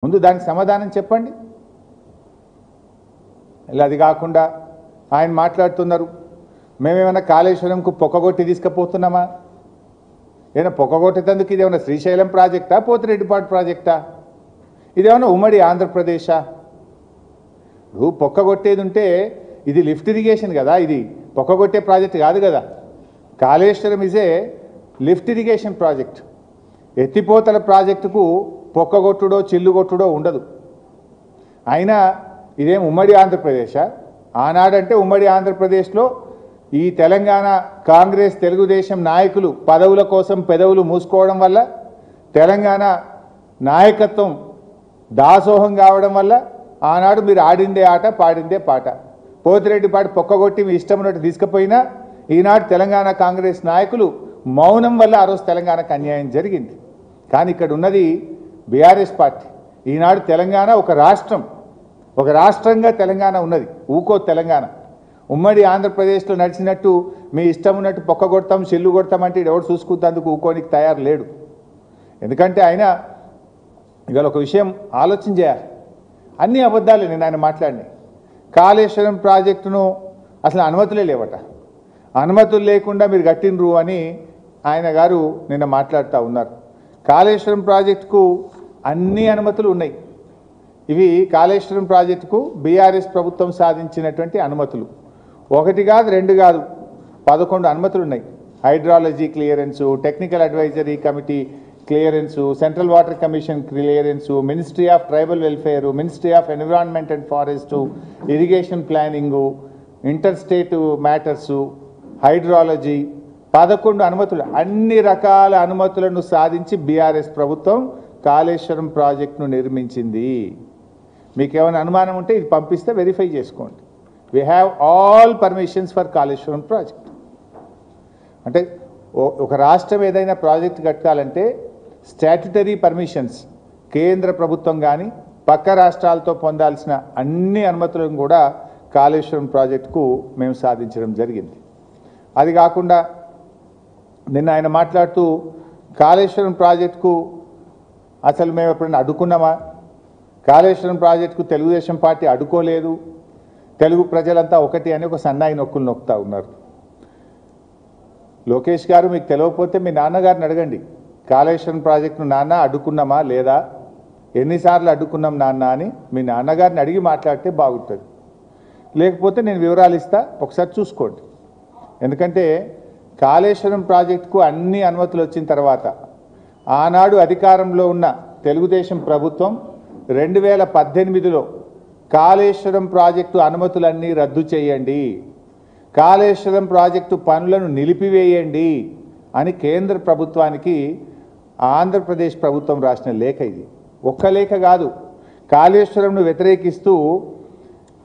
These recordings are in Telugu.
ముందు దానికి సమాధానం చెప్పండి. ఇలా అది కాకుండా ఆయన మాట్లాడుతున్నారు, మేమేమైనా కాళేశ్వరంకు పొక్కగొట్టి తీసుకుపోతున్నామా? ఏమైనా పొక్కగొట్టేందుకు ఇదేమన్నా శ్రీశైలం ప్రాజెక్టా, పోతిరెడ్డిపాడు ప్రాజెక్టా? ఇదేమన్నా ఉమ్మడి ఆంధ్రప్రదేశా? పొక్కగొట్టేది ఉంటే ఇది లిఫ్ట్ ఇరిగేషన్ కదా, ఇది పొక్కగొట్టే ప్రాజెక్ట్ కాదు కదా. కాళేశ్వరం ఇజే లిఫ్ట్ ఇరిగేషన్ ప్రాజెక్ట్. ఎత్తిపోతల ప్రాజెక్టుకు పొక్కగొట్టుడో చిల్లుగొట్టుడో ఉండదు. అయినా ఇదేం ఉమ్మడి ఆంధ్రప్రదేశా? ఆనాడంటే ఉమ్మడి ఆంధ్రప్రదేశ్లో ఈ తెలంగాణ కాంగ్రెస్ తెలుగుదేశం నాయకులు పదవుల కోసం పెదవులు మూసుకోవడం వల్ల, తెలంగాణ నాయకత్వం దాసోహం కావడం వల్ల ఆనాడు మీరు ఆడిందే ఆట పాడిందే పాట. పోతిరెడ్డిపాడు పొక్కగొట్టి మీ ఇష్టం ఉన్నట్టు తీసుకుపోయినా ఈనాడు తెలంగాణ కాంగ్రెస్ నాయకులు మౌనం వల్ల ఆ రోజు తెలంగాణకు అన్యాయం జరిగింది. కానీ ఇక్కడ ఉన్నది బీఆర్ఎస్ పార్టీ. ఈనాడు తెలంగాణ ఒక రాష్ట్రంగా తెలంగాణ ఉన్నది. ఊకో తెలంగాణ ఉమ్మడి ఆంధ్రప్రదేశ్లో నడిచినట్టు మీ ఇష్టం ఉన్నట్టు పొక్కగొడతాం చెల్లు కొడతాం అంటే ఎవడు చూసుకుంటేందుకు ఊకోనికి తయారు లేడు. ఎందుకంటే ఆయన ఇవాళ ఒక విషయం ఆలోచన చేయాలి. అన్ని అబద్ధాలే నేను ఆయన మాట్లాడినాయి. కాళేశ్వరం ప్రాజెక్టును అసలు అనుమతులే లేవట. అనుమతులు లేకుండా మీరు కట్టినరు అని ఆయన గారు నిన్న మాట్లాడుతూ ఉన్నారు. కాళేశ్వరం ప్రాజెక్టుకు అన్ని అనుమతులు ఉన్నాయి. ఇవి కాళేశ్వరం ప్రాజెక్టుకు బీఆర్ఎస్ ప్రభుత్వం సాధించినటువంటి అనుమతులు. 1 కాదు 2 కాదు 11 అనుమతులు ఉన్నాయి. Hydrology clearance, technical advisory committee clearance, central water commission clearance, ministry of tribal welfare, ministry of environment and forest, irrigation planning, inter state matters, hydrology 11 అనుమతులు. అన్ని రకాల అనుమతులను సాధించి బీఆర్ఎస్ ప్రభుత్వం కాళేశ్వరం ప్రాజెక్టును నిర్మించింది. మీకేమైనా అనుమానం ఉంటే ఇది పంపిస్తే వెరిఫై చేసుకోండి. We have all permissions for Kaleshwaram project. అంటే ఒక రాష్ట్రం ఏదైనా ప్రాజెక్ట్ కట్టాలంటే స్టాట్యుటరీ పర్మిషన్స్ కేంద్ర ప్రభుత్వం కానీ పక్క రాష్ట్రాలతో పొందాల్సిన అన్ని అనుమతులను కూడా కాళేశ్వరం ప్రాజెక్టుకు మేము సాధించడం జరిగింది. అది కాకుండా నిన్న ఆయన మాట్లాడుతూ కాళేశ్వరం ప్రాజెక్టుకు అసలు మేము ఎప్పుడైనా అడ్డుకున్నామా? కాళేశ్వరం ప్రాజెక్టుకు తెలుగుదేశం పార్టీ అడ్డుకోలేదు, తెలుగు ప్రజలంతా ఒకటి అని ఒక సన్నాయి నొక్కులు నొక్కుతా ఉన్నారు. లోకేష్ గారు, మీకు తెలియకపోతే మీ నాన్నగారిని అడగండి. కాళేశ్వరం ప్రాజెక్టును నాన్న అడ్డుకున్నామా లేదా, ఎన్నిసార్లు అడ్డుకున్నాం నాన్న అని మీ నాన్నగారిని అడిగి మాట్లాడితే బాగుంటుంది. లేకపోతే నేను వివరాలు ఇస్తా, ఒకసారి చూసుకోండి. ఎందుకంటే కాళేశ్వరం ప్రాజెక్టుకు అన్ని అనుమతులు వచ్చిన తర్వాత ఆనాడు అధికారంలో ఉన్న తెలుగుదేశం ప్రభుత్వం 2018లో కాళేశ్వరం ప్రాజెక్టు అనుమతులన్నీ రద్దు చేయండి, కాళేశ్వరం ప్రాజెక్టు పనులను నిలిపివేయండి అని కేంద్ర ప్రభుత్వానికి ఆంధ్రప్రదేశ్ ప్రభుత్వం రాసిన లేఖ ఇది. ఒక్క లేఖ కాదు, కాళేశ్వరంను వ్యతిరేకిస్తూ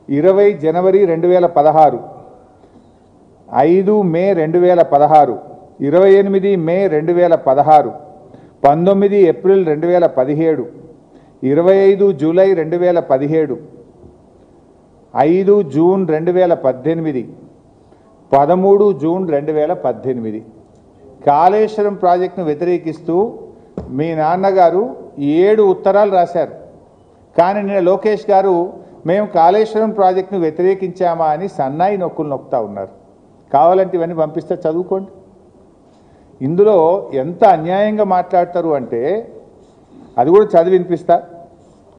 20 జనవరి 2016, 5 మే 2016, 28 మే 2016, 19 April 2017, 25 July 2017, 5 June 2018, 13 June 2018 Kaleshwaram ప్రాజెక్టును వ్యతిరేకిస్తూ మీ నాన్నగారు 7 ఉత్తరాలు రాశారు. కానీ నిన్న లోకేష్ గారు మేము కాళేశ్వరం ప్రాజెక్టును వ్యతిరేకించామా అని సన్నాయి నొక్కులు నొక్కుతా ఉన్నారు. కావాలంటే ఇవన్నీ పంపిస్తే చదువుకోండి. ఇందులో ఎంత అన్యాయంగా మాట్లాడతారు అంటే అది కూడా చదివి వినిపిస్తా.